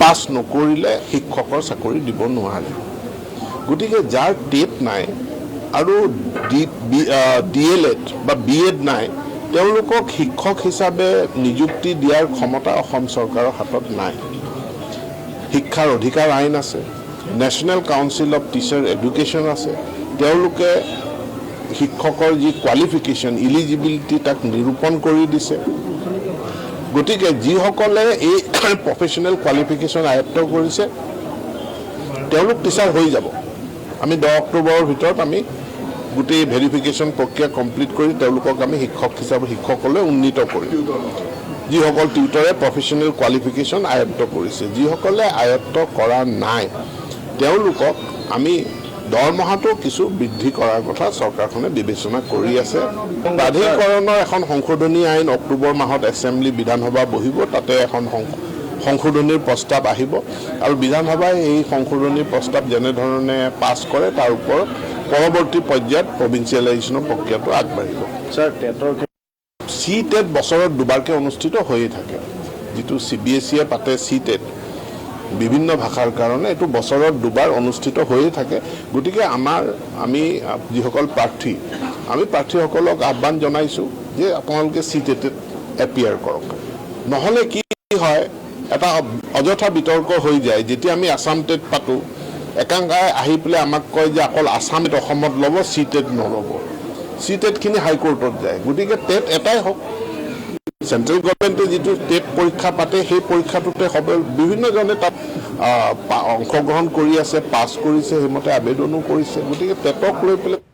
পাছ নকৰিলে শিক্ষকৰ চাকৰি দিব নোৱাৰে গতিকে যাৰ টেট নাই আৰু DLED বা BEd নাই তেওঁলোকক শিক্ষক হিচাপে নিযুক্তি দিয়াৰ ক্ষমতা অসম চৰকাৰৰ হাতত নাই শিক্ষাৰ অধিকাৰ আইন আছে national council of teacher education আছে তেওঁলোকে শিক্ষকৰ যি কোৱালিফিকেশ্যন ইলিজিবিলিটি তাক নিৰূপণ কৰি দিছে গতিকে যিসকলে এই প্ৰফেশ্যনেল কোৱালিফিকেশ্যন আয়ত্ত কৰিছে তেওঁলোক টিচাৰ হৈ যাব আমি 10 অক্টোবৰৰ ভিতৰত আমি গোটেই ভেৰিফিকেশ্যন প্ৰক্ৰিয়া কমপ্লিট কৰি তেওঁলোকক আমি শিক্ষক হিচাপে শিক্ষকলৈ উন্নীত কৰিম যিসকল টিউটৰে প্ৰফেশ্যনেল কোৱালিফিকেশ্যন আয়ত্ত কৰিছে যিসকলে আয়ত্ত কৰা নাই তেওঁলোকক আমি দৰমহাটো কিছু বৃদ্ধি কৰাৰ কথা চৰকাৰখনে বিবেচনা কৰি আছে প্ৰাধিকৰণৰ এখন সংশোধনী আইন অক্টোবৰ মাহত এছেম্বলি বিধানসভা বহিব তাতে এখন সংশোধনীৰ প্ৰস্তাৱ আহিব আৰু বিধানসভাই এই সংশোধনীৰ প্ৰস্তাৱ যেনেধৰণে পাছ কৰে তাৰ ওপৰত পৰৱৰ্তী পৰ্যায়ত প্ৰভিন্সিয়েলাইজেশ্যনৰ প্ৰক্ৰিয়াটো আগবাঢ়িব স্যাৰ টেটৰ টেট বছৰত দুবাৰকৈ অনুষ্ঠিত হৈয়ে থাকে যিটো CBSE পাতে টেট বিভিন্ন ভাষাৰ কাৰণে এইটো বছৰত দুবাৰ অনুষ্ঠিত হৈয়ে থাকে গতিকে আমি যিসকল প্ৰাৰ্থী আমি প্ৰাৰ্থীসকলক আহ্বান জনাইছোঁ যে আপোনালোকে টেটত এপিয়াৰ কৰক নহ'লে কি হয় এটা অযথা বিতৰ্ক হৈ যায় যেতিয়া আমি আসাম টেট পাতোঁ একাংশই আহি পেলাই আমাক কয় যে অকল আসামত অসমত ল'ব টেট নল'ব টেটখিনি হাইকোৰ্টত যায় গতিকে টেট এটাই হওক চেণ্ট্ৰেল গভৰ্ণমেণ্টে যিটো টেট পৰীক্ষা পাতে সেই পৰীক্ষাটোতে বিভিন্নজনে তাত অংশগ্ৰহণ কৰি আছে পাছ কৰিছে সেইমতে আবেদনো কৰিছে গতিকে টেটক লৈ পেলাই